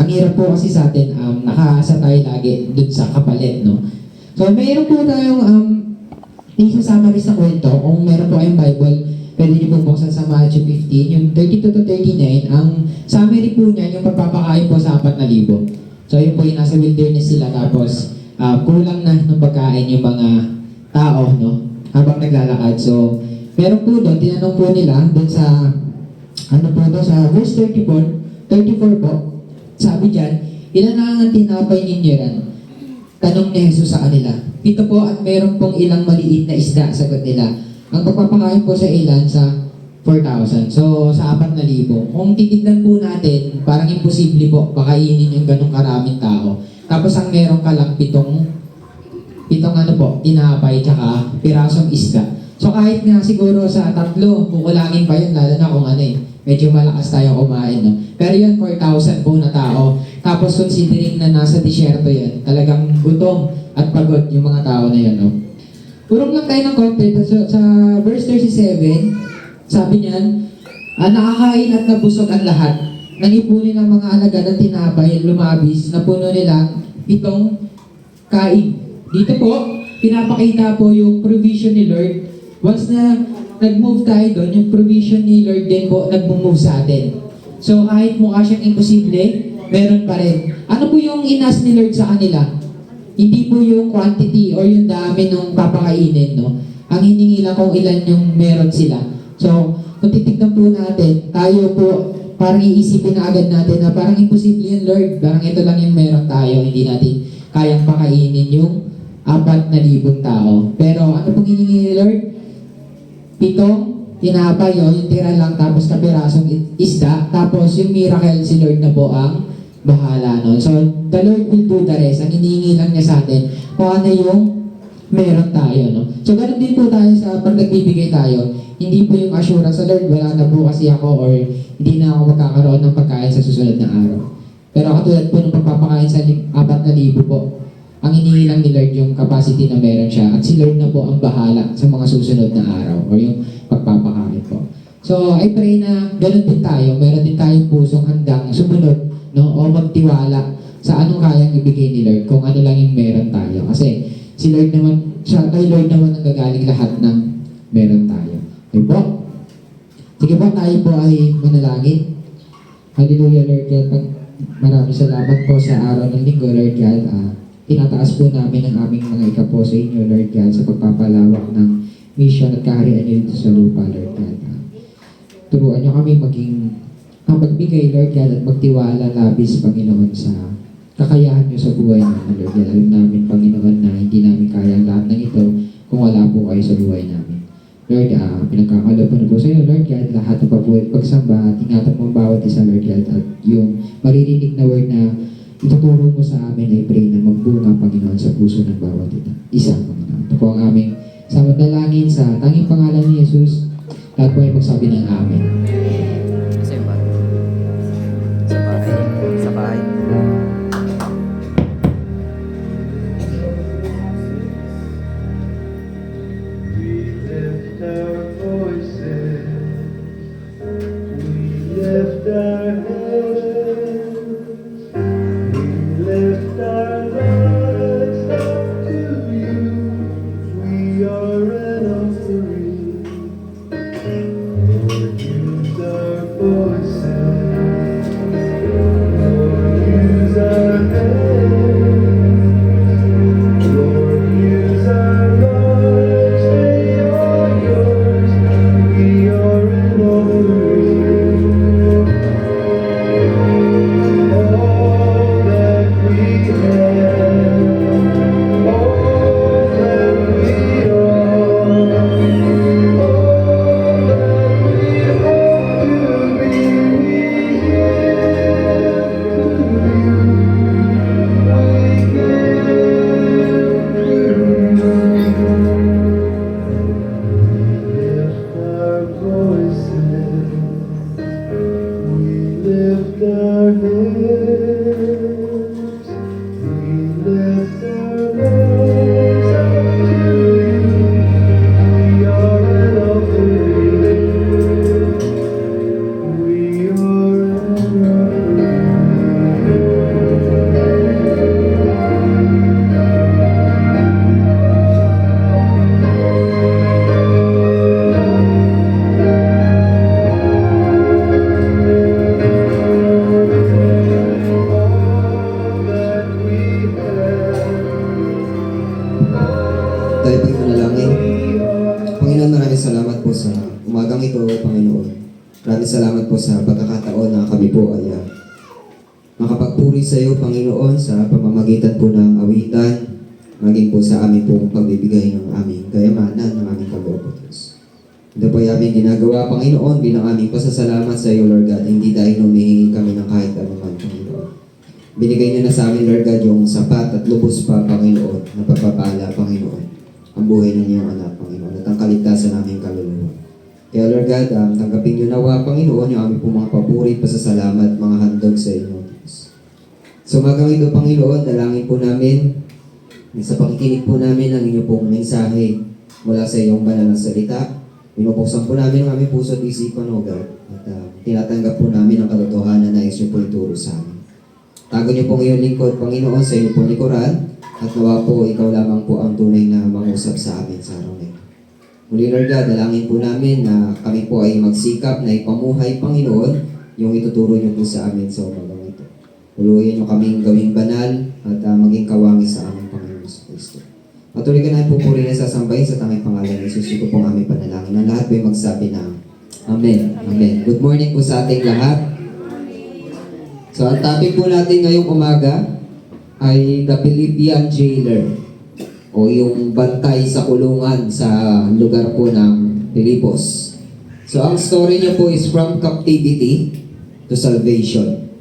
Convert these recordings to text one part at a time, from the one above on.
ang hirap po kasi sa atin, nakaasa tayo lagi dun sa kapalit, no? So, mayroon po tayong isasama rin sa kwento. Kung meron po kayong Bible, pwede niyo po buksan sa Matthew 15, yung 32 to 39. Ang summary po niya, yung magpapakain po sa 4,000. So, yun po yung nasa wilderness sila, tapos kulang na ng pagkain yung mga tao, no? Habang naglalakad. So, meron po doon, tinanong po nila, doon sa, ano po doon, sa verse 34 po, sabi dyan, ilan na ang tinapay ninyo yan? Tanong ni Jesus sa kanila. 7 po at meron pong ilang maliit na isda, sagot nila. Ang pagpapakain po sa ilan sa 4,000. So, sa 4,000. Kung titignan po natin, parang imposible po pakainin yung ganong karaming tao. Tapos ang meron ka lang pitong ano po, tinapay tsaka pirasong isda. So kahit nga siguro sa 3, kukulangin pa yun, lalo na kung ano medyo malakas tayo kumain, no? Pero yun, 4,000 po na tao. Tapos considering na nasa disyerto yan, talagang gutom at pagod yung mga tao na yan, no? Purong lang tayo ng konti. Sa verse 37, sabi niyan, nakakain at nabusog ang lahat. Nangipunin ang mga alaga ng tinapay, lumabis, na puno nila itong kain. Dito po, pinapakita po yung provision ni Lord. Once na nag-move tayo doon, yung provision ni Lord din po nag-move sa atin. So kahit mukha siyang imposible, meron pa rin. Ano po yung inas ni Lord sa kanila? Hindi po yung quantity or yung dami ng papakainin, no? Ang hiningi lang kung ilan yung meron sila. So, kung titignan po natin, tayo po, parang iisipin na agad natin na parang imposible yun, Lord. Parang ito lang yung meron tayo, hindi natin kayang pakainin yung 4,000 tao. Pero ano pong hiningi ni Lord? 7 tinapay yung tira lang, tapos kapirasong isda, tapos yung miracle si Lord na po ang bahala nun. So, the Lord will do the rest. Ang hinihingi lang niya sa atin kung ano yung meron tayo, no? So, ganun din po tayo sa pag nagbibigay tayo. Hindi po yung assurance sa Lord, wala na po kasi ako or hindi na ako magkakaroon ng pagkain sa susunod na araw. Pero katulad po ng pagpapakain sa 4,000 po, ang hinihingi lang ni Lord yung capacity na meron siya at si Lord na po ang bahala sa mga susunod na araw o yung pagpapakain po. So, I pray na ganun din tayo. Meron din tayong pusong handang sumunod, no? O magtiwala sa anong kayang ibigay ni Lord kung ano lang yung meron tayo. Kasi si Lord naman, kay Lord naman ang gagaling lahat ng meron tayo. Okay po? Sige po, tayo po ay manalangin. Hallelujah, Lord God. Maraming salamat po sa araw ng linggo, Lord God. Tinataas po namin ang aming mga ikapo sa inyo, Lord God, sa pagpapalawak ng mission at kaharian niyo dito sa lupa, Lord God. Turuan niyo kami maging magbigay, Lord God, at magtiwala labis, Panginoon, sa kakayahan niyo sa buhay namin, Lord God. Alam namin, Panginoon, na hindi namin kaya ang lahat ng ito kung wala po kayo sa buhay namin. Lord, pinagkakalob po na po sa iyo, Lord God, lahat ng pagbuhay at pagsamba at ingatan mo ang bawat isa, Lord God, at yung maririnig na word na ituturo mo sa amin ay pray na magbunga, Panginoon, sa puso ng bawat isa, Panginoon. Ito po ang aming samanalangin sa tanging pangalan ni Jesus. Lahat po ay magsabi ng Amen. Sa iyo ba? Sa bahay. Sa bahay. We lift our voices, we lift our hands, we lift our lives up to you. We are an offering. Lord, use our papuri sa iyo, Panginoon, sa pamamagitan po ng awitan, maging po sa amin pong pagbibigay ng aming kayamanan, ng aming pag-utos. Ito po ay aming ginagawa, Panginoon, bilang aming pasasalamat sa iyo, Lord God, hindi dahil humihingi kami ng kahit anuman, Panginoon. Binigay niyo na sa amin, Lord God, yung sapat at lubos pa, Panginoon, na pagpapala, Panginoon, ang buhay ng iyong anak, Panginoon, at ang kaligtasan naming kaluluwa. Kaya Lord God, tanggapin niyo nawa, Panginoon, yung aming pong mga papuri, pasasalamat, mga handog sa inyo, Diyos. So magang ito, Panginoon, dalangin po namin, sa pakikinig po namin ang inyo pong mensahe mula sa iyong banal na salita. Pinupuksan po namin ang aming puso at isipan, O God, at tinatanggap po namin ang katotohanan na isyo po ituro sa amin. Tago niyo pong iyong lingkod, Panginoon, sa inyo pong likuran, at nawa po, ikaw lamang po ang tunay na mangusap sa amin sa araw na ito. Muli, Lord God, dalangin po namin na kami po ay magsikap na ipamuhay, Panginoon, yung ituturo niyo po sa amin sa umagang ito. Tuluyan niyo kaming gawing banal at maging kawangis sa aming Panginoon sa Kristo. Patuloy ka na pupuri na sasambahin sa tanging pangalan ni Jesus. Ito po ang aming panalangin. Ang lahat po ay magsabi na Amen. Amen. Good morning po sa ating lahat. So, ang topic po natin ngayong umaga ay the Philippian Jailer o yung bantay sa kulungan sa lugar po ng Filipos. So, ang story niya po is from captivity to salvation.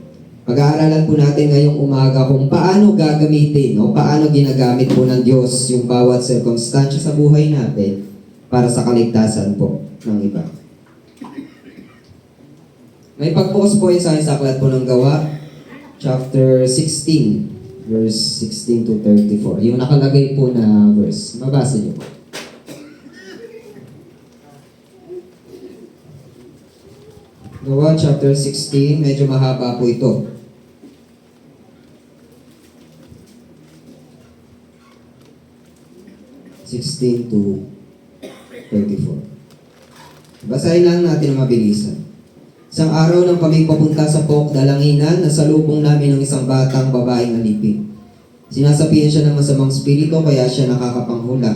Pag-aaralan po natin ngayong umaga kung paano gagamitin o paano ginagamit po ng Diyos yung bawat circumstansya sa buhay natin para sa kaligtasan po ng iba. May pag-focus po sa aklat po ng Gawa, chapter 16, verse 16 to 34. Yung nakalagay po na verse. Mabasa niyo po. Gawa chapter 16, medyo mahaba po ito. to 34. Basahin lang natin ang mabilisan. Isang araw nang kami papunta sa Pok Dalanginan, nasalubong namin ng isang batang babaeng alipin. Sinasapihan siya ng masamang spirito kaya siya nakakapanghula.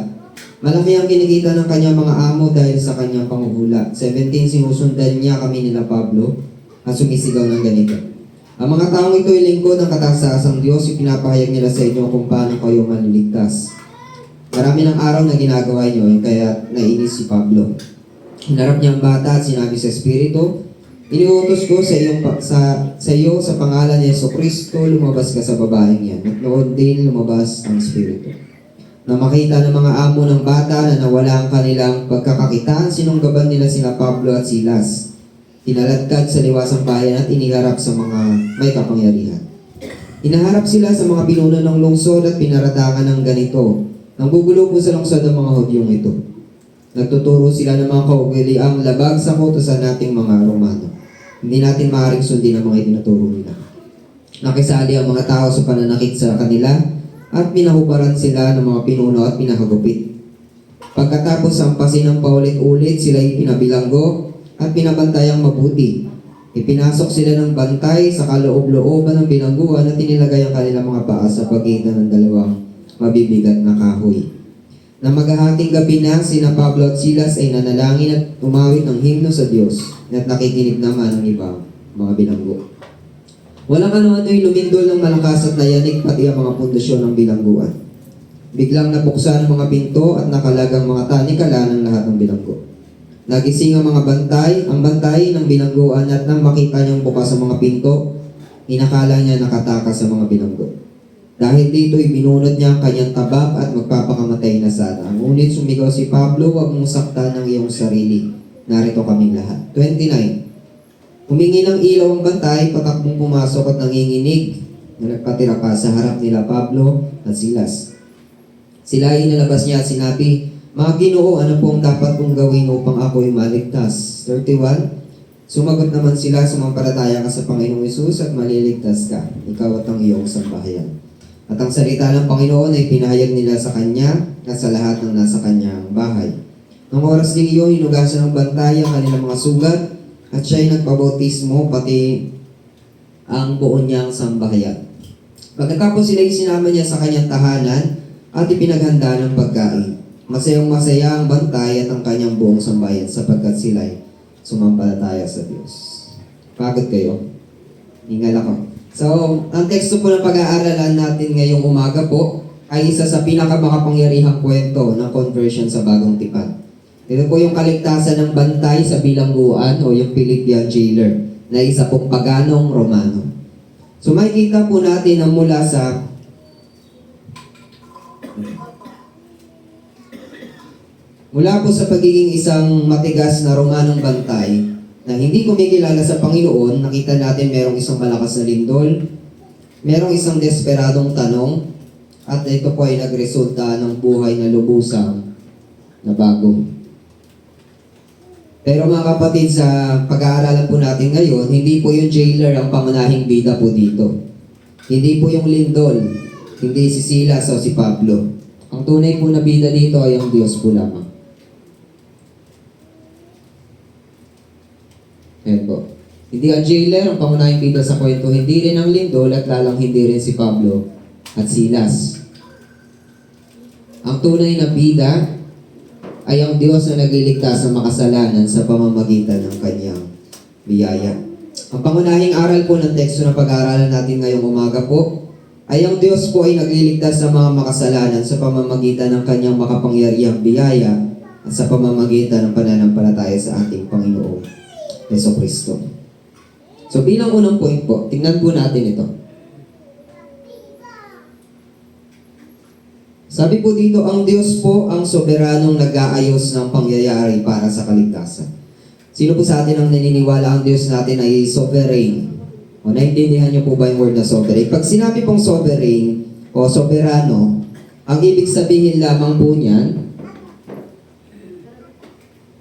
Malaki ang kinikita ng kanyang mga amo dahil sa kanyang panguhula. 17, sinusundan niya kami nila Pablo at sumisigaw ng ganito. Ang mga taong ito ay lingkod ng kataas-taasang Diyos, ipinapahayag nila sa inyo kung paano kayo maliligtas. Marami ng araw na ginagawa niyo, kaya nainis si Pablo. Hinarap niya ang bata at sinabi sa espiritu, iniutos ko sa iyo sa pangalan ni Jesucristo, lumabas ka sa babaeng yan. At noon din lumabas ang espiritu. Na makita ng mga amo ng bata na nawala ang kanilang pagkakakitaan, sinunggaban nila sila Pablo at Silas. Tinaladkad sa liwasang bayan at iniharap sa mga may kapangyarihan. Inaharap sila sa mga pinuno ng lungsod at pinaratangan ng ganito. Nanggugulo po sa lungsod ng mga Hudyong ito. Nagtuturo sila ng mga kaugaliang labag sa kautusan nating mga Romano. Hindi natin maaaring sundin ang mga itinuturo nila. Nakisali ang mga tao sa pananakit sa kanila at pinahubaran sila ng mga pinuno at pinakagupit. Pagkatapos sampasin ng paulit-ulit, sila ay pinabilanggo at pinabantayang mabuti. Ipinasok sila ng bantay sa kaloob-looban ng bilangguan at tinilagay ang kanilang mga paa sa pagitan ng dalawang mabibigat na kahoy. Na maghahating gabi na, sina Pablo at Silas ay nanalangin at umawit ng himno sa Diyos at nakikinig naman ng ibang mga bilanggo. Walang ano-ano'y lumindol ng malakas at nayanig pati ang mga pundasyon ng bilangguan. Biglang nabuksan ang mga pinto at nakalagang mga tanikala ng lahat ng bilanggo. Nagising ang mga bantay ng bilangguan at nang makita niyang bukas ang mga pinto, inakala niya nakatakas sa mga bilanggo. Dahil dito, ibinunod niya ang kanyang tabak at magpapakamatay na sana. Ngunit sumigaw si Pablo, huwag mong saktan ng iyong sarili. Narito kaming lahat. 29. Humingi ng ilaw ang bantay, patakbong pumasok at nanginginig na nagpatira pa sa harap nila Pablo at Silas. Sila ay inalabas niya at sinabi, mga Ginoo, ano po ang dapat kong gawin upang ako'y maligtas? 31. Sumagot naman sila, sumampalataya ka sa Panginoong Hesus at maliligtas ka, ikaw at ang iyong sambahayan. At ang salita ng Panginoon ay pinahayag nila sa kanya at sa lahat ng nasa kanyang bahay. Noong oras din iyon, hinugasan ng bantay ang kanilang mga sugat at siya ay nagpabautismo pati ang buo niyang sambahayan. Pagkatapos sila ay sinama niya sa kanyang tahanan at ipinaghanda ng pagkain. Masayang-masaya ang bantay at ang kanyang buong sambahayan sapagkat sila ay sumampalataya sa Diyos. Pagod kayo? Hingal ako. So, ang teksto po na pag-aaralan natin ngayong umaga po ay isa sa pinakamakapangyarihang kwento ng conversion sa Bagong Tipan. Ito po yung kaligtasan ng bantay sa bilangguan o yung Philippian jailer na isa pong paganong Romano. So, makikita po natin na mula po sa pagiging isang matigas na Romanong bantay na hindi kumikilala sa Panginoon, nakita natin merong isang malakas na lindol, merong isang desperadong tanong, at ito po ay nagresulta ng buhay na lubusang na bago. Pero mga kapatid, sa pag-aaralan po natin ngayon, hindi po yung jailer ang pangunahing bida po dito. Hindi po yung lindol, hindi si Silas o si Pablo. Ang tunay po na bida dito ay ang Diyos po lamang. Ayan po. Hindi ang jailer ang pangunahing bida sa kwento, hindi rin ang lindol at lalang hindi rin si Pablo at Silas. Ang tunay na bida ay ang Diyos na nagliligtas ng makasalanan sa pamamagitan ng kanyang biyaya. Ang pangunahing aral po ng teksto na pag-aaralan natin ngayong umaga po ay ang Diyos po ay nagliligtas ng mga makasalanan sa pamamagitan ng kanyang makapangyarihang biyaya at sa pamamagitan ng pananampalataya sa ating Panginoong Jesucristo. So bilang unang point po, tingnan po natin ito. Sabi po dito, ang Diyos po ang soberanong nag-aayos ng pangyayari para sa kaligtasan. Sino po sa atin ang naniniwala ang Diyos natin ay sovereign? O naintindihan niyo po ba yung word na sovereign? Pag sinabi pong sovereign o soberano, ang ibig sabihin lamang po niyan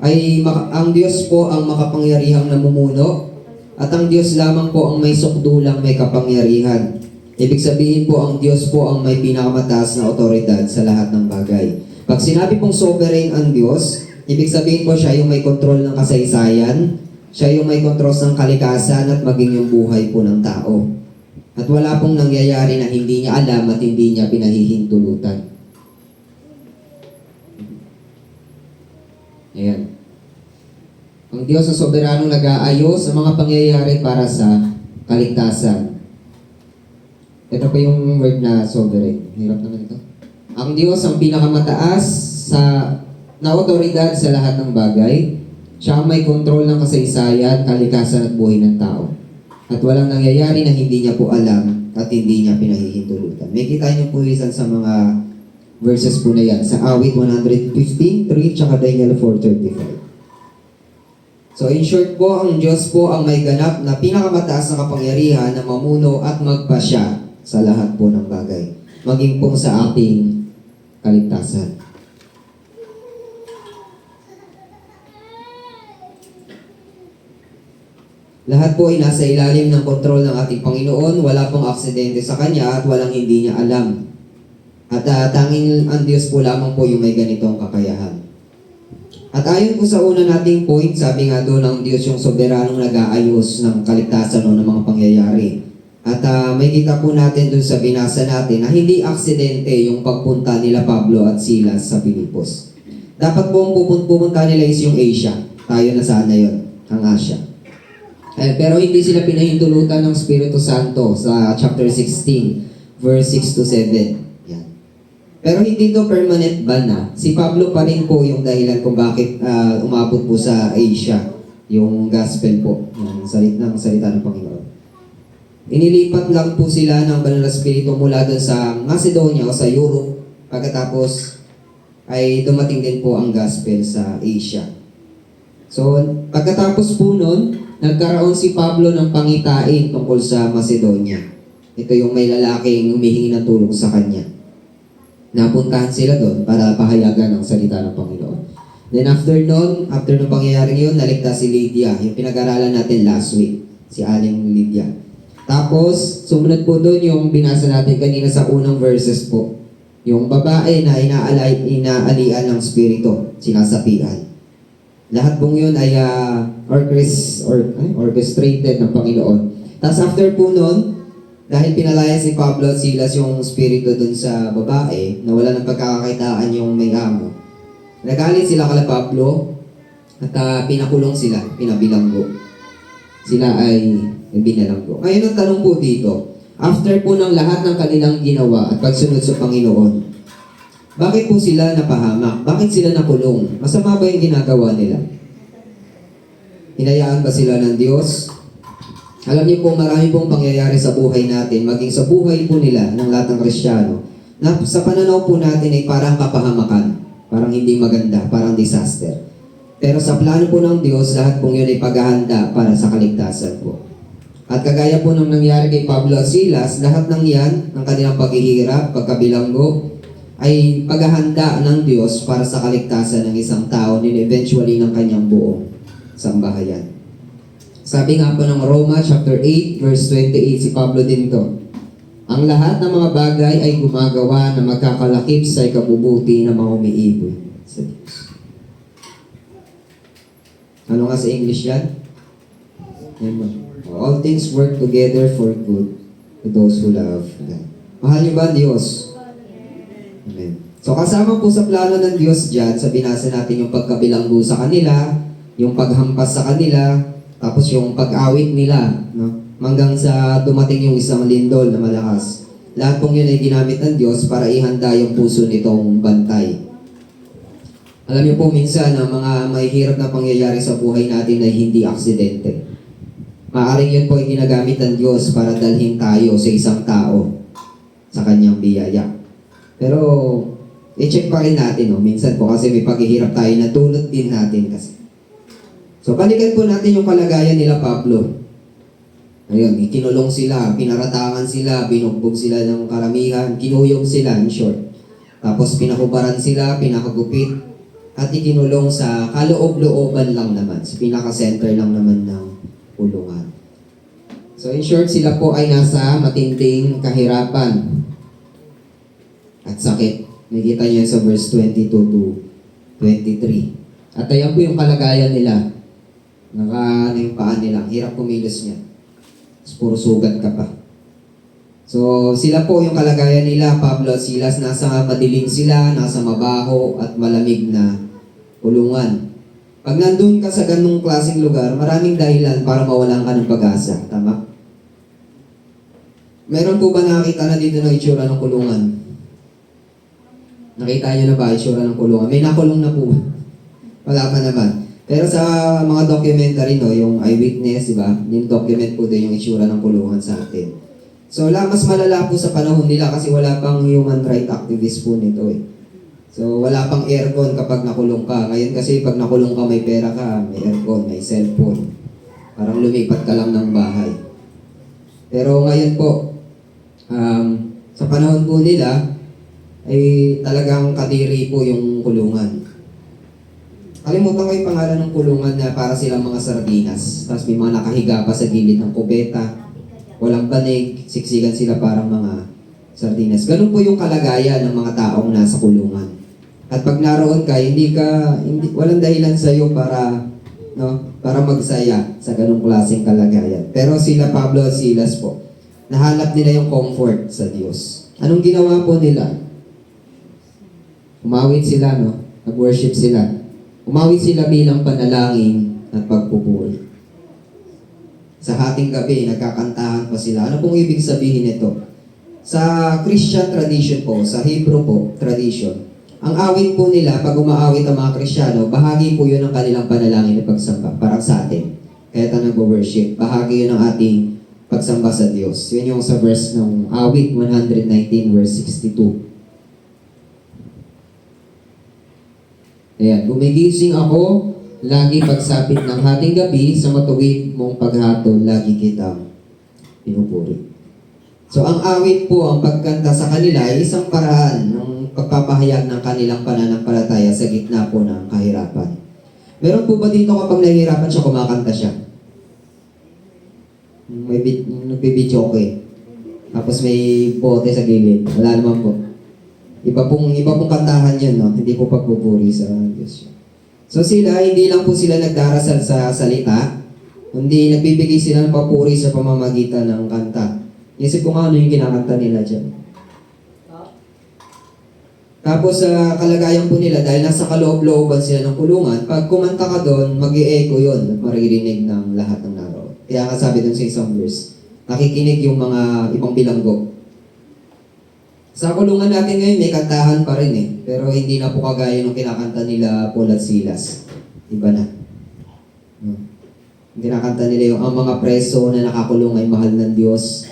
ay ang Diyos po ang makapangyarihang namumuno at ang Diyos lamang po ang may sukdulang may kapangyarihan. Ibig sabihin po, ang Diyos po ang may pinakamataas na otoridad sa lahat ng bagay. Pag sinabi pong sovereign ang Diyos, ibig sabihin po siya yung may kontrol ng kasaysayan, siya yung may kontrol ng kalikasan at maging yung buhay po ng tao. At wala pong nangyayari na hindi niya alam at hindi niya pinahihintulutan. Ayan. Ang Diyos ang soberanong nag-aayos sa mga pangyayari para sa kaligtasan. Ito pa yung word na sovereign. Hirap naman ito. Ang Diyos ang pinakamataas na otoridad sa lahat ng bagay. Siya ang may kontrol ng kasaysayan, kalikasan at buhay ng tao. At walang nangyayari na hindi niya po alam at hindi niya pinahihintulutan. May kita niyo po isan sa mga verses po na yan. Sa Awit 115:3 tsaka Daniel 4:35. So in short po, ang Diyos po ang may ganap na pinakamataas na kapangyarihan na mamuno at magpasya sa lahat po ng bagay, maging po sa ating kaligtasan. Lahat po ay nasa ilalim ng kontrol ng ating Panginoon, wala pong aksidente sa Kanya at walang hindi niya alam. At tanging ang Diyos po lamang po yung may ganitong kakayahan. At ayon po sa una nating point, sabi nga doon ang Diyos yung soberanong nag-aayos ng kaligtasan o ng mga pangyayari. At may kita po natin doon sa binasa natin na hindi aksidente yung pagpunta nila Pablo at Silas sa Pilipos. Dapat po ang pupunta nila is yung Asia. Tayo na sana yun, ang Asia. Pero hindi sila pinahintulutan ng Espiritu Santo sa chapter 16, verse 6 to 7. Yan. Pero hindi to permanent ban na. Si Pablo pa rin po yung dahilan kung bakit umabot po sa Asia yung gospel po, yung salita ng Panginoon. Inilipat lang po sila ng Banal na Espiritu mula doon sa Macedonia o sa Europe. Pagkatapos ay dumating din po ang gospel sa Asia. So, pagkatapos po nun, nagkaroon si Pablo ng pangitain tungkol sa Macedonia. Ito yung may lalaking humihingi ng tulong sa kanya. Napuntahan sila doon para pahayagan ang salita ng Panginoon. Then after nung pangyayaring yun, naligtas si Lydia, yung pinag-aralan natin last week, si Aling Lydia. Tapos, sumunod po doon yung binasa natin kanina sa unang verses po. Yung babae na inaalian ng spirito, sinasapian. Lahat pong yun ay orchestrated ng Panginoon. Tapos after po nun, dahil pinalaya si Pablo at Silas yung spirito doon sa babae, na wala ng pagkakakitaan yung may amo, nagalit sila kala Pablo at pinakulong sila, pinabilanggo. Sila ay May binalanggo. Ngayon ang tanong po dito, after po ng lahat ng kanilang ginawa at pagsunod sa Panginoon, bakit po sila napahamak? Bakit sila nakulong? Masama ba yung ginagawa nila? Hinayaan ba sila ng Diyos? Alam niyo po, marami pong pangyayari sa buhay natin, maging sa buhay po nila ng lahat ng Kristiyano, na sa pananaw po natin ay parang kapahamakan, parang hindi maganda, parang disaster. Pero sa plano po ng Diyos, lahat pong yun ay paghahanda para sa kaligtasan po. At kagaya po nung nangyari kay Pablo at Silas, lahat ng yan, ng kanilang paghihirap, pagkabilanggo, ay paghahanda ng Diyos para sa kaligtasan ng isang tao, and eventually ng kanyang buong sambahayan. Sabi nga po ng Roma chapter 8 verse 28, si Pablo din to. Ang lahat ng mga bagay ay gumagawa na magkakalakip sa ikabubuti ng mga umiibig sa Diyos. Ano nga sa English yan? Yan ba? All things work together for good to those who love God. Mahal niyo ba ang Diyos? Amen. So kasama po sa plano ng Diyos dyan, sa binasa natin yung pagkabilanggo sa kanila, yung paghampas sa kanila, tapos yung pag-awit nila, no? Hanggang sa dumating yung isang lindol na malakas. Lahat pong yun ay ginamit ng Diyos para ihanda yung puso nitong bantay. Alam niyo po minsan na mga mahihirap na pangyayari sa buhay natin ay hindi aksidente. Maaring yun po ay ginagamit ng Diyos para dalhin tayo sa isang tao sa kanyang biyaya. Pero, i-check pa rin natin, no? Minsan po kasi may paghihirap tayo na dulot din natin kasi. So, balikan po natin yung kalagayan nila Pablo. Ayun, kinulong sila, pinaratangan sila, binugbog sila ng karamihan, kinuyog sila, in short. Tapos pinakubaran sila, pinakagupit, at ikinulong sa kaloob-looban lang naman, sa pinaka-center lang naman ng kulungan. So in short, sila po ay nasa matinding kahirapan at sakit. Nakita niyo sa verse 22 to 23. At ayan po yung kalagayan nila. Yung paa nila, hirap kumilos niya. Puro sugat ka pa. So, sila po yung kalagayan nila, Pablo at Silas, nasa madilim sila, nasa mabaho at malamig na kulungan. Pag nandun ka sa ganung klaseng lugar, maraming dahilan para mawalan ka ng pag-asa. Tama? Meron po ba nakita na dito ng itsura ng kulungan? Nakita niyo na ba itsura ng kulungan? May nakulong na po. Wala pa naman. Pero sa mga documentary, no, yung eyewitness, di ba? Yung document po din yung itsura ng kulungan sa atin. So, mas malala po sa panahon nila kasi wala pang human rights activist po nito eh. So, wala pang aircon kapag nakulong ka. Ngayon kasi pag nakulong ka, may pera ka, may aircon, may cellphone. Parang lumipat ka lang ng bahay. Pero ngayon po, sa panahon po nila, ay talagang kadiri po yung kulungan. Kalimutan ko yung pangalan ng kulungan na para silang mga sardinas. Tapos may mga nakahiga pa sa gilid ng kubeta. Walang banig, siksikan sila parang mga sardinas. Ganun po yung kalagayan ng mga taong nasa kulungan. At pag naroon ka, walang dahilan sa iyo para magsaya sa ganung klaseng kalagayan. Pero sila Pablo at Silas po, nahanap nila yung comfort sa Diyos. Anong ginawa po nila? Umawit sila, no? Nag-worship sila. Umawit sila bilang panalangin at pagpupuri. Sa hating gabi, nagkakantahan pa sila. Ano pong ibig sabihin nito? Sa Christian tradition po, sa Hebrew po, tradition, ang awit po nila, pag umaawit ang mga Kristiyano, bahagi po yun ng kanilang panalangin at pagsamba, parang sa atin. Kaya tayo nag-worship. Bahagi yun ng ating pagsamba sa Diyos. Yun yung sa verse ng awit 119 verse 62. Ayan, gumigising ako, lagi pagsapit ng hating gabi, sa matuwid mong paghatol, lagi kitang pinupuri. So, ang awit po, ang pagkanta sa kanila ay isang paraan ng pagpapahayag ng kanilang pananampalataya sa gitna po ng kahirapan. Meron po ba dito kapag nahihirapan siya, kumakanta siya? May nagbibidyo ko eh. Tapos may bote sa gilid. Wala naman po. Iba pong kantahan yun, no? Hindi po pagpupuri sa Diyos. So sila, hindi lang po sila nagdarasal sa salita, kundi nagbibigay sila ng papuri sa pamamagitan ng kanta. Isip ko nga ano yung kinakanta nila dyan. Tapos sa kalagayan po nila, dahil nasa kaloob-looban sila ng kulungan, pag kumanta ka doon, mag-i-echo yun at maririnig ng lahat ng naroon. Kaya nga sabi dun sa isang verse, nakikinig yung mga ibang bilanggo. Sa kulungan natin ngayon, may kantahan pa rin eh. Pero hindi na po kagaya nung kinakanta nila Paul at Silas. Iba na. Yung kinakanta nila yung ang mga preso na nakakulong ay mahal ng Diyos.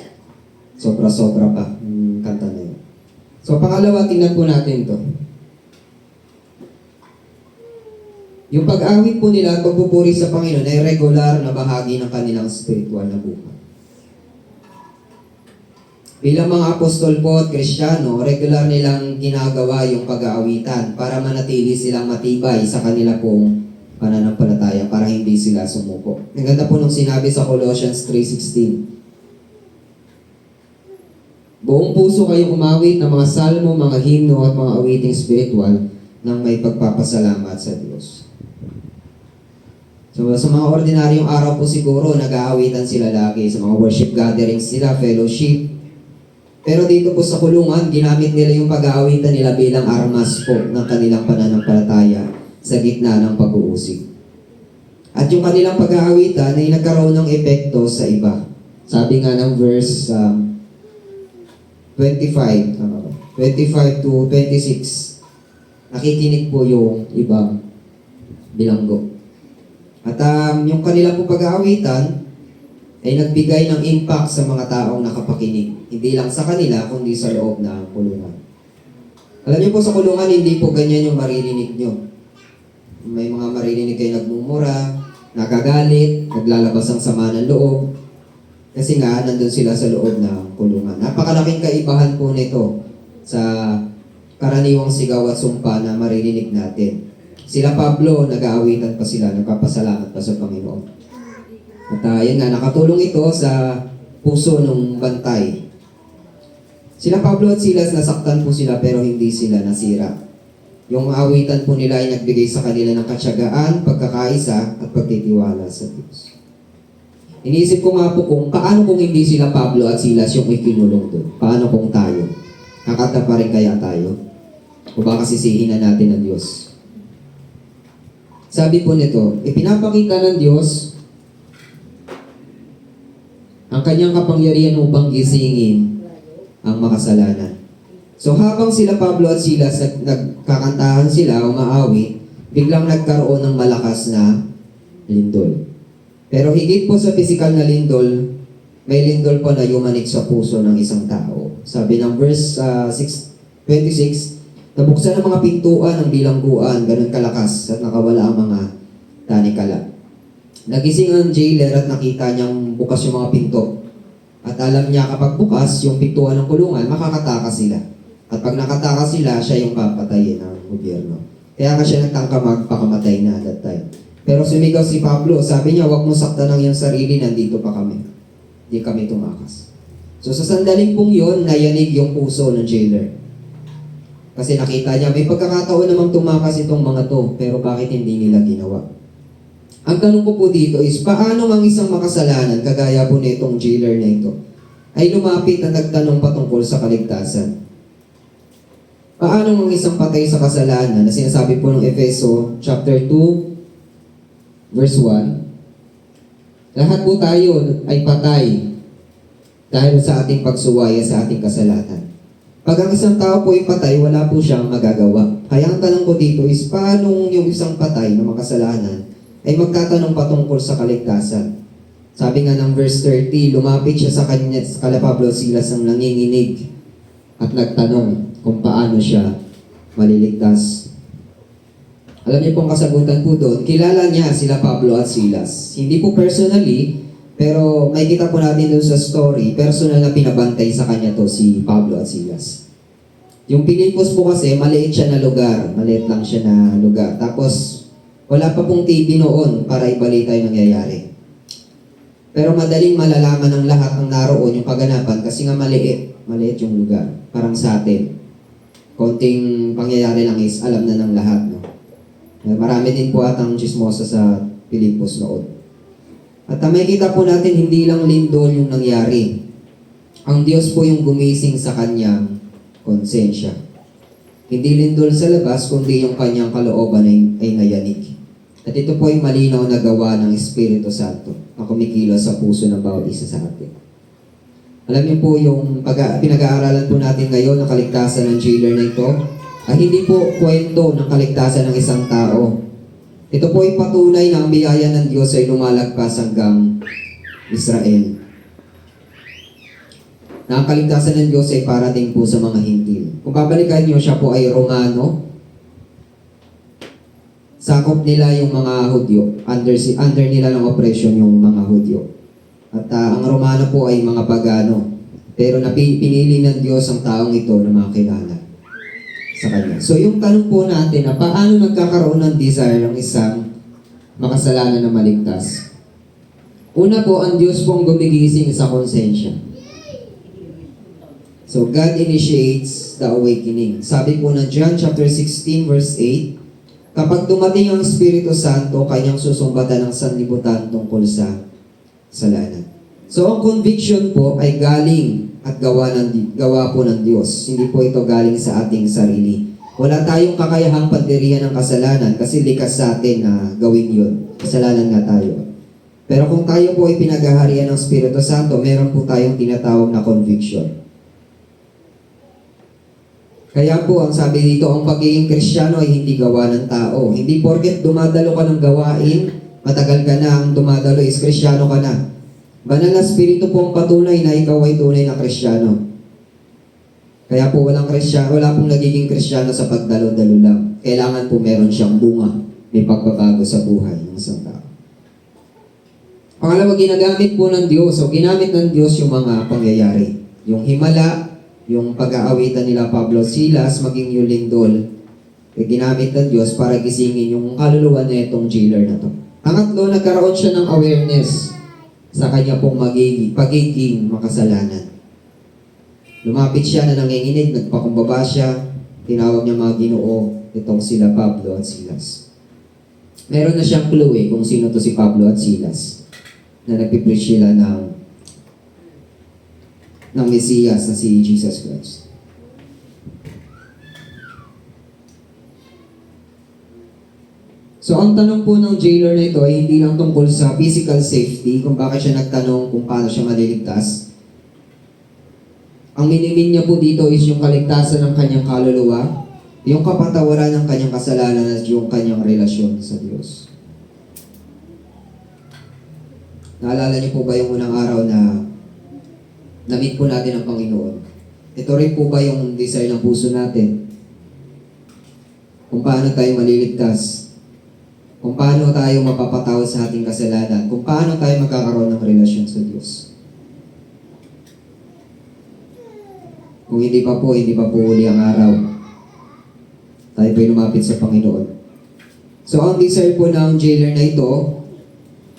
Sobra-sobra pa yung kanta na yun. So pangalawa, tingnan po natin to. Yung pag-awit po nila at pagpupuri sa Panginoon ay regular na bahagi ng kanilang spiritual na buhay. Bilang mga apostol po at Kristiyano, regular nilang ginagawa yung pag-aawitan para manatili silang matibay sa kanila pong pananampalataya para hindi sila sumuko. Ang ganda po nung sinabi sa Colossians 3:16. Buong puso kayong umawit ng mga salmo, mga himno at mga awiting spiritual nang may pagpapasalamat sa Diyos. So sa mga ordinaryong araw po siguro, nag-aawitan sila lagi. Sa mga worship gatherings sila, fellowship. Pero dito po sa kulungan, ginamit nila yung pag-aawitan nila bilang armas po ng kanilang pananampalataya sa gitna ng pag-uusig. At yung kanilang pag-aawitan ay nagkaroon ng epekto sa iba. Sabi nga ng verse 25, tama ba? 25 to 26, nakikinig po yung ibang bilanggo. At yung kanilang po pag-aawitan ay nagbigay ng impact sa mga taong nakapakinig. Hindi lang sa kanila, kundi sa loob ng kulungan. Alam niyo po sa kulungan, hindi po ganyan yung maririnig nyo. May mga maririnig kayo nagmumura, nagagalit, naglalabas ng sama ng loob. Kasi nga, nandun sila sa loob ng kulungan. Napakalaking kaibahan po nito sa karaniwang sigaw at sumpa na maririnig natin. Sila Pablo, nag-aawitan pa sila, nagpapasalamat pa sa Panginoon. At yan nga, nakatulong ito sa puso ng bantay. Sila Pablo at Silas, nasaktan po sila pero hindi sila nasira. Yung awitan po nila ay nagbigay sa kanila ng katsagaan, pagkakaisa at pagtitiwala sa Diyos. Iniisip ko nga po kung paano kung hindi sila Pablo at Silas yung ikinulong doon? Paano kung tayo? Kakanta pa rin kaya tayo? O baka sisihin na natin ang Diyos? Sabi po nito, ipinapakita ng Diyos ang kanyang kapangyarihan upang gisingin ang makasalanan. So habang sila Pablo at Silas nagkakantahan sila, umaawit, biglang nagkaroon ng malakas na lindol. Pero higit po sa pisikal na lindol, may lindol po na yumanik sa puso ng isang tao. Sabi ng verse 26, nabuksan ang mga pintuan ng bilangguan, ganun kalakas, at nakawala ang mga tanikala. Nagising ang jailer at nakita niyang bukas yung mga pinto. At alam niya kapag bukas yung pintuan ng kulungan, makakatakas sila. At pag nakatakas sila, siya yung papatayin ng gobyerno. Kaya nga siya nagtangka magpakamatay na that time. Pero sumigaw si Pablo, sabi niya, huwag mo saktan ang iyong sarili, nandito pa kami. Hindi kami tumakas. So sa sandaling pong yun, nayanig yung puso ng jailer. Kasi nakita niya, may pagkakataon namang tumakas itong mga to, pero bakit hindi nila ginawa? Ang tanong ko po dito is, paano ang isang makasalanan, kagaya po nitong jailer na ito, ay lumapit at nagtanong patungkol sa kaligtasan? Paano ang isang patay sa kasalanan, na sinasabi po ng Efeso chapter 2, verse 1, lahat po tayo ay patay dahil sa ating pagsuwaya sa ating kasalanan. Pag ang isang tao po ay patay, wala po siyang magagawa. Kaya ang tanong ko dito is, paano yung isang patay na makasalanan ay magtatanong patungkol sa kaligtasan? Sabi nga ng verse 30, lumapit siya sa kanya, kala Pablo Silas ang nanginginig at nagtanong kung paano siya maliligtas. Alam niyo pong kasagutan po doon, kilala niya sila Pablo at Silas. Hindi po personally, pero may kita po natin doon sa story, personal na pinabantay sa kanya to si Pablo at Silas. Yung Pilipos po kasi, maliit siya na lugar. Maliit lang siya na lugar. Tapos, wala pa pong TV noon para ibalita yung nangyayari. Pero madaling malalaman ng lahat ng naroon yung kaganapan kasi nga maliit. Maliit yung lugar. Parang sa atin. Konting pangyayari lang is alam na ng lahat. No? Marami din po atang chismosa sa Pilipos noon. At makikita po natin, hindi lang lindol yung nangyari. Ang Diyos po yung gumising sa kanyang konsensya. Hindi lindol sa labas, kundi yung kanyang kalooban ay nayanig. At ito po ay malinaw na gawa ng Espiritu Santo. na kumikilos sa puso ng bawat isa sa atin. Alam niyo po yung pinag-aaralan po natin ngayon ng kaligtasan ng jailer na ito, ay hindi po kwento ng kaligtasan ng isang tao. Ito po ay patunay na ang biyaya ng Diyos ay lumalagpas hanggang Israel. Na ang kaligtasan ng Diyos ay parating po sa mga hintil. Kung babalikan niyo, siya po ay Romano. Sakop nila yung mga Hudyo. Under nila ng oppression yung mga Hudyo. At ang Romano po ay mga pagano. Pero pinili ng Diyos ang taong ito na makilala sa Kanya. So yung tanong po natin na paano nagkakaroon ng desire ng isang makasalanan na maligtas? Una po, ang Diyos pong gumigising sa konsensya. So God initiates the awakening. Sabi po ng John chapter 16 verse 8, kapag dumating ang Espiritu Santo, kanyang susumbatan ng sanlibutan tungkol sa kasalanan. So ang conviction po ay galing at gawa po ng Diyos. Hindi po ito galing sa ating sarili. Wala tayong kakayahang pandirihan ng kasalanan kasi likas sa atin na gawin yun. Kasalanan nga tayo. Pero kung tayo po ay pinagaharian ng Espiritu Santo, meron po tayong tinatawag na conviction. Kaya po, ang sabi dito, ang pagiging Kristiyano ay hindi gawa ng tao. Hindi porket dumadalo ka ng gawain, matagal ka na ang dumadalo is Kristiyano ka na. Banal na Espiritu po ang patunay na ikaw ay tunay na Kristiyano. Kaya po wala pong nagiging Kristiyano sa pagdalo-dalo lang. Kailangan po meron siyang bunga, may pagbabago sa buhay ng isang tao. Pangalawa, ginagamit po ng Diyos, o ginamit ng Diyos yung mga pangyayari. Yung himala, yung pag-aawitan nila Pablo at Silas, maging yung lindol, ginamit ng Diyos para gisingin yung kaluluwa na itong jailer na to. Pangatlo, nagkaroon siya ng awareness sa kanya pong pagiging makasalanan. Lumapit siya na nanginginig, nagpakumbaba siya, tinawag niya mga Ginoo, itong sila Pablo at Silas. Meron na siyang clue kung sino to si Pablo at Silas, na nagpipreach sila ng Mesiyas na si Jesus Christ. So ang tanong po ng jailer na ito ay hindi lang tungkol sa physical safety, kung bakit siya nagtanong kung paano siya maliligtas. Ang minimin niya po dito is yung kaligtasan ng kanyang kaluluwa, yung kapatawaran ng kanyang kasalanan at yung kanyang relasyon sa Diyos. Naalala niyo po ba yung unang araw na na-meet po natin ang Panginoon? Ito rin po ba yung desire ng puso natin? Kung paano tayo maliligtas? Kung paano tayo mapapatawad sa ating kasalanan? Kung paano tayo magkakaroon ng relasyon sa Diyos? Kung hindi pa po huli ang araw. Tayo po'y lumapit sa Panginoon. So ang desire po ng jailer na ito,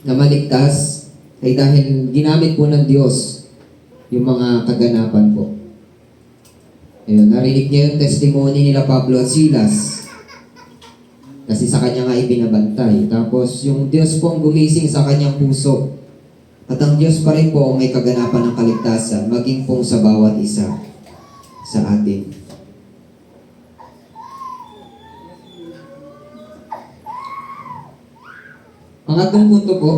na maligtas, ay dahil ginamit po ng Diyos yung mga kaganapan po. Ayun, narinig niya yung testimony nila Pablo at Silas. Kasi sa kanya nga ibinabantay. Tapos yung Diyos po ang gumising sa kanyang puso. At ang Diyos pa rin po ang may kaganapan ng kaligtasan, maging pong sa bawat isa sa atin. Pangatlong punto po,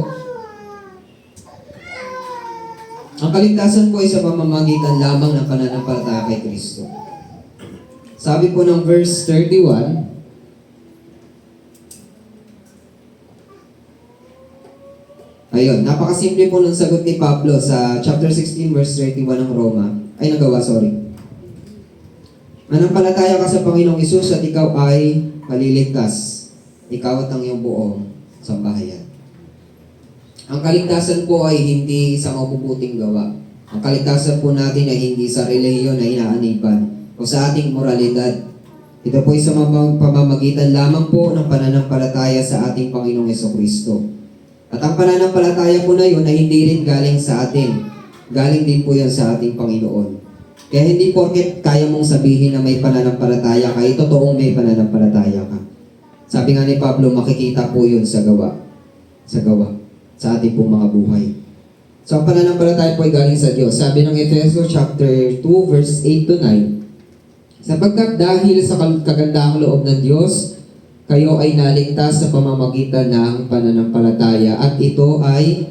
ang kaligtasan po ay sa pamamagitan lamang ng pananampalataya kay Kristo. Sabi po ng verse 31, ayun, napakasimple po ng sagot ni Pablo sa chapter 16 verse 31 ng Roma. Manampalataya ka sa Panginoong Hesus at ikaw ay maliligtas. Ikaw at ang iyong buong sambahayan. Ang kaligtasan po ay hindi sa mabubuting gawa. Ang kaligtasan po natin ay hindi sa relihiyon na inaaniban o sa ating moralidad. Ito po ay sa pamamagitan lamang po ng pananampalataya sa ating Panginoong Hesukristo. At ang pananampalataya po na yun ay hindi rin galing sa atin. Galing din po yan sa ating Panginoon. Kaya hindi porket kaya mong sabihin na may pananampalataya ka, totoong may pananampalataya ka. Sabi nga ni Pablo, makikita po yun sa gawa. Sa ating pong mga buhay. So, ang pananampalataya po ay galing sa Diyos. Sabi ng Efeso chapter 2, verse 8 to 9, sapagkat dahil sa kagandahang loob ng Diyos, kayo ay naligtas sa pamamagitan ng pananampalataya at ito ay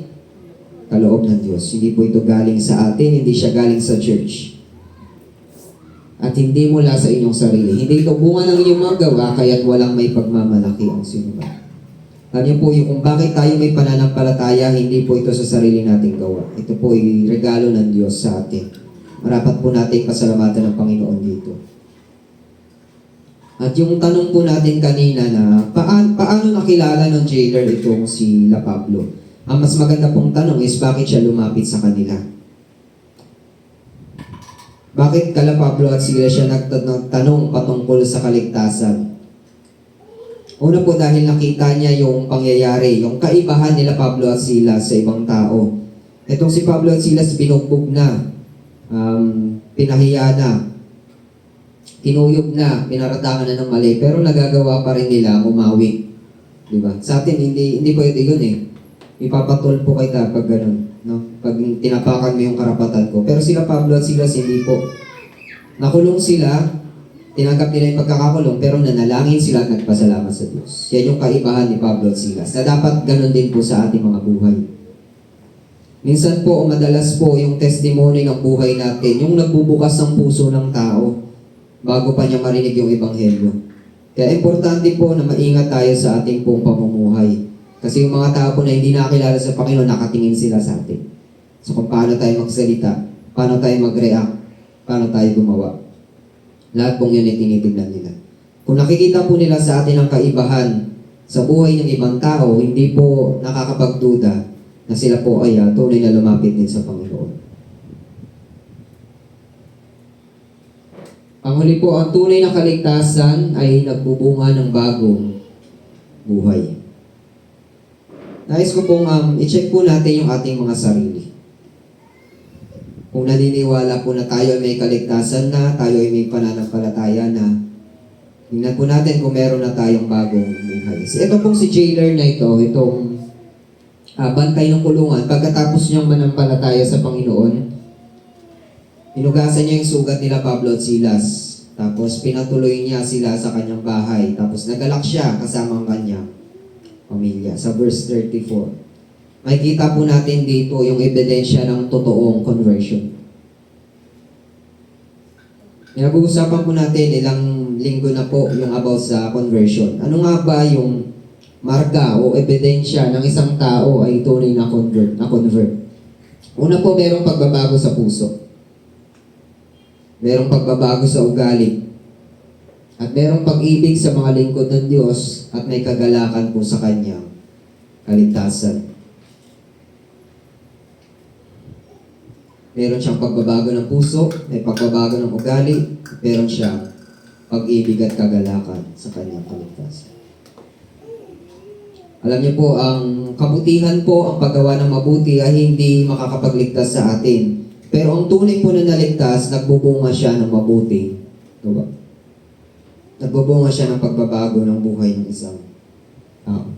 kaloob ng Diyos. Hindi po ito galing sa atin, hindi siya galing sa church. At hindi mula sa inyong sarili. Hindi ito bunga ng inyong mga gawa, kaya't walang may pagmamalaki ang sinuman. Alam niyo po yung kung bakit tayo may pananampalataya, hindi po ito sa sarili nating gawa. Ito po ay regalo ng Diyos sa atin. Marapat po nating pasalamatan ng Panginoon dito. At yung tanong po natin kanina na paano nakilala ng jailer itong si La Pablo? Ang mas maganda pong tanong is bakit siya lumapit sa kanila? Bakit kala Pablo at sila siya nagtanong patungkol sa kaligtasan? Una po dahil nakita niya yung pangyayari, yung kaibahan nila Pablo at Silas sa ibang tao. Itong si Pablo at Silas binugbog na, pinahiya na, tinuyog na, pinaratangan na ng mali, pero nagagawa pa rin nila umawi. Diba? Sa atin, hindi pwede yun eh. Ipapatol po kita pag ganun. No? Pag tinapakan mo yung karapatan ko. Pero sila Pablo at Silas, hindi po. Nakulong sila, tinanggap nila yung pagkakakulong, pero nanalangin sila at nagpasalamat sa Diyos. Yan yung kaibahan ni Pablo at Silas, na dapat ganun din po sa ating mga buhay. Minsan po, o madalas po, yung testimony ng buhay natin, yung nagbubukas ng puso ng tao, bago pa niya marinig yung ebanghelyo. Kaya importante po na maingat tayo sa ating pong pamumuhay. Kasi yung mga tao po na hindi nakakilala sa Panginoon, nakatingin sila sa atin. So kung paano tayo magsalita, paano tayo mag-react, paano tayo gumawa. Lahat pong yun ay tinitignan nila. Kung nakikita po nila sa atin ang kaibahan sa buhay ng ibang tao, hindi po nakakapagduda na sila po ay tunay na lumapit din sa Panginoon. Panghuli po, ang tunay na kaligtasan ay nagbubunga ng bagong buhay. Nais ko pong i-check po natin yung ating mga sarili. Kung naniniwala po na tayo ay may kaligtasan na, tayo ay may pananampalataya na, tingnan po natin kung meron na tayong bagong buhay. Ito pong si jailer na ito, itong bantay ng kulungan, pagkatapos niyang manampalataya sa Panginoon, hinugasan niya yung sugat nila Pablo at Silas. Tapos pinatuloy niya sila sa kanyang bahay. Tapos nagalak siya kasama ang kanyang pamilya. Sa verse 34. Makikita po natin dito yung ebidensya ng totoong conversion. Pinag-uusapan po natin ilang linggo na po yung about sa conversion. Ano nga ba yung marka o ebidensya ng isang tao ay tunay na convert? Una po, merong pagbabago sa puso. Merong pagbabago sa ugali. At merong pag-ibig sa mga lingkod ng Diyos at may kagalakan po sa kanyang kaligtasan. Meron siyang pagbabago ng puso, may pagbabago ng ugali, meron siyang pag-ibig at kagalakan sa kanyang kaligtasan. Alam niyo po, ang kabutihan po, ang paggawa ng mabuti ay hindi makakapagligtas sa atin. Pero ang tunay po na naligtas, nagbubunga siya ng mabuti. Diba? Nagbubunga siya ng pagbabago ng buhay ng isang tao.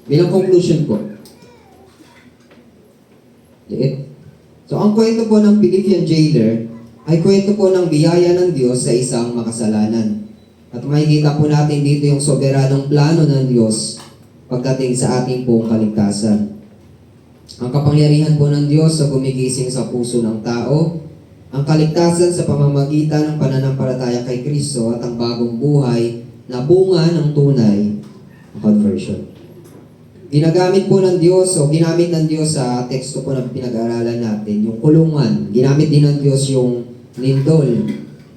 Bilang conclusion po. So ang kwento po ng Philippian jailer ay kwento po ng biyaya ng Diyos sa isang makasalanan. At makikita po natin dito yung soberanong plano ng Diyos pagdating sa ating pong kaligtasan. Ang kapangyarihan po ng Diyos sa gumigising sa puso ng tao, ang kaligtasan sa pamamagitan ng pananampalataya kay Kristo at ang bagong buhay na bunga ng tunay na conversion. Ginagamit po ng Diyos o ginamit ng Diyos sa teksto po na pinag-aaralan natin, yung kulungan. Ginamit din ng Diyos yung lindol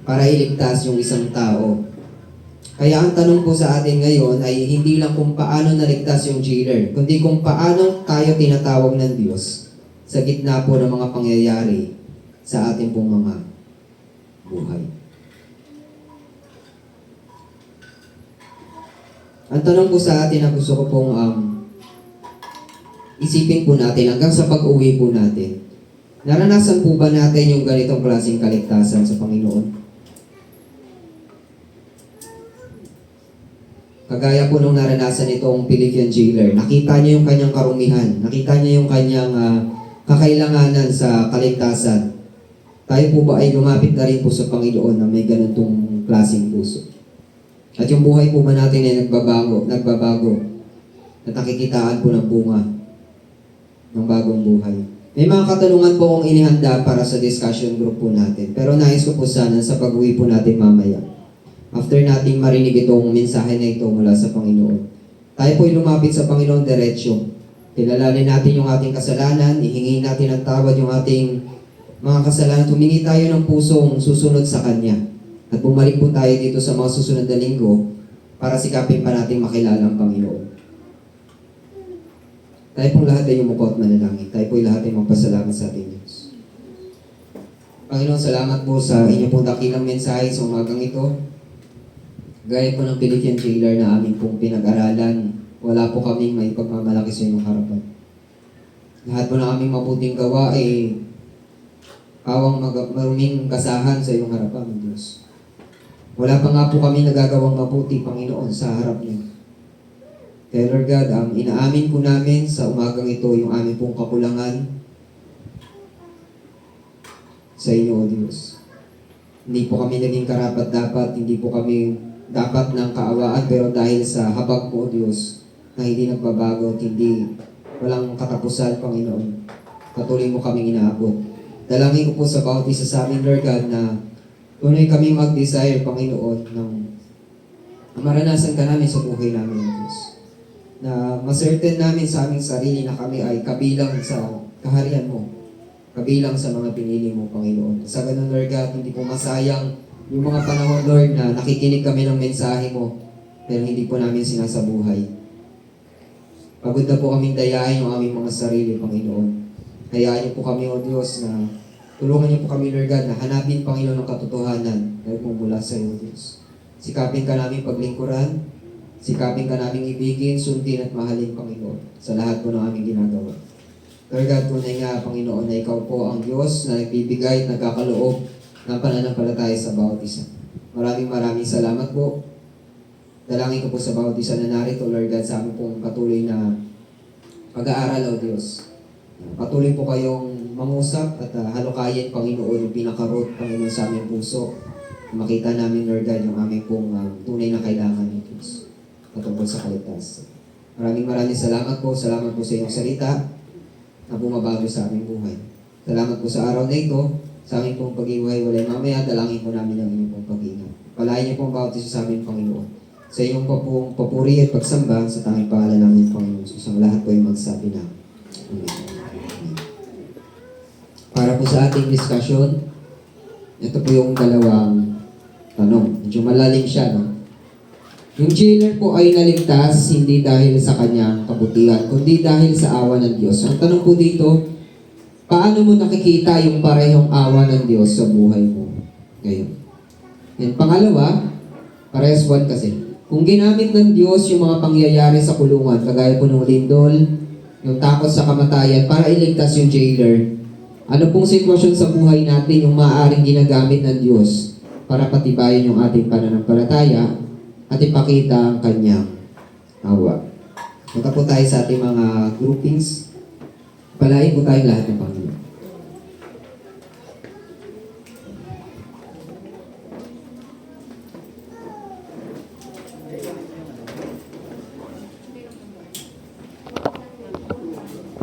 para iligtas yung isang tao. Kaya ang tanong po sa atin ngayon ay hindi lang kung paano naligtas yung jailer, kundi kung paano tayo tinatawag ng Diyos sa gitna po ng mga pangyayari sa ating pong mga buhay. Ang tanong po sa atin na gusto ko pong isipin po natin hanggang sa pag-uwi po natin. Naranasan po ba natin yung ganitong klaseng kaligtasan sa Panginoon? Kagaya po nung naranasan itong Philippian jailer, nakita niya yung kanyang karumihan, nakita niya yung kanyang kakailanganan sa kaligtasan. Tayo po ba ay lumapit na rin po sa Panginoon na may ganitong klaseng puso? At yung buhay po ba natin ay nagbabago, at nakikitaan po ng bunga ng bagong buhay. May mga katanungan po akong inihanda para sa discussion group po natin. Pero nais ko po sana sa pag-uwi po natin mamaya. After nating marinig itong mensahe na ito mula sa Panginoon, tayo po'y lumapit sa Panginoon diretsyo. Kilalanin natin yung ating kasalanan, ihingin natin ang tawad yung ating mga kasalanan. Humingi tayo ng pusong susunod sa Kanya. At bumalik po tayo dito sa mga susunod na linggo para sikapin pa natin makilala ang Panginoon. Tayo pong lahat ay umuko at manalangin. Tayo po'y lahat ay magpasalamat sa ating Diyos. Panginoon, salamat po sa inyo pong dakilang mensahe sa umagang ito. Gaya po ng Philippian jailer na aming pong pinag-aralan, wala po kaming may pagmamalaki sa inyong harapan. Lahat po ng aming mabuting gawa ay pawang maruming kasahan sa iyong harapan, Diyos. Wala pa nga po kami nagagawang mabuti, Panginoon, sa harap niyo. Kaya Lord God, inaamin po namin sa umagang ito yung aming pong kakulangan sa inyo, O Diyos. Hindi po kami naging karapat-dapat, hindi po kami dapat ng kaawaan, pero dahil sa habag mo, O Diyos, na hindi nagbabago at hindi walang katapusan, Panginoon, patuloy mo kaming inaabot. Dalangin ko po sa bawat isa sa amin, Lord God, na tunay kami mag-desire, Panginoon, ng maranasan ka namin sa buhay namin, O Diyos. Na masertain namin sa aming sarili na kami ay kabilang sa kaharian mo, kabilang sa mga pinili mo, Panginoon. Sa ganun, Lord God, hindi po masayang yung mga panahon, Lord, na nakikinig kami ng mensahe mo, pero hindi po namin sinasabuhay. Pagod na po kaming dayain yung aming mga sarili, Panginoon. Hayaan niyo po kami, O Diyos, na tulungan niyo po kami, Lord God, na hanapin, Panginoon, ng katotohanan dahil po mula sa iyo, Diyos. Sikapin ka namin paglingkuran, sikapin ka namin ibigin, sundin at mahalin, Panginoon, sa lahat po ng aming ginagawa. Lord God, tunay nga, Panginoon, na ikaw po ang Diyos na nagbibigay at nagkakaloob ng pananampalataya sa bawat isa. Maraming salamat po. Dalangin ko po sa bawat isa na narito, Lord God, sa aming pong patuloy na pag-aaral, O Diyos. Patuloy po kayong mangusap at halukayin, Panginoon, yung pinaka-root, Panginoon, sa aming puso. Makita namin, Lord God, yung aming pong tunay na kailangan, O Diyos, patungkol sa kaligtasan. Maraming salamat po. Salamat po sa inyong salita na bumabago sa aming buhay. Salamat po sa araw na ito, sa aming pong pag-iwalay mamaya, dalangin po namin ang inyong pong pag-iingat. Palayan niyo pong bawat isa sa aming Panginoon. Sa inyong pong papuri at pagsamba sa tanging pangalan namin, Panginoon. Sa lahat po ay magsabi na. Amen. Para po sa ating discussion, ito po yung dalawang tanong. Medyo malalim siya, no? Yung jailer po ay naligtas hindi dahil sa kanyang kabutihan, kundi dahil sa awa ng Diyos. Ang tanong po dito, paano mo nakikita yung parehong awa ng Diyos sa buhay mo ngayon? And pangalawa, parehas one kasi. Kung ginamit ng Diyos yung mga pangyayari sa kulungan, kagaya po ng lindol, yung takot sa kamatayan, para iligtas yung jailer, ano pong sitwasyon sa buhay natin yung maaaring ginagamit ng Diyos para patibayin yung ating pananampalataya at ipakita ang kanyang awa? Punta po tayo sa ating mga groupings. Palain po tayong lahat ng Panginoon.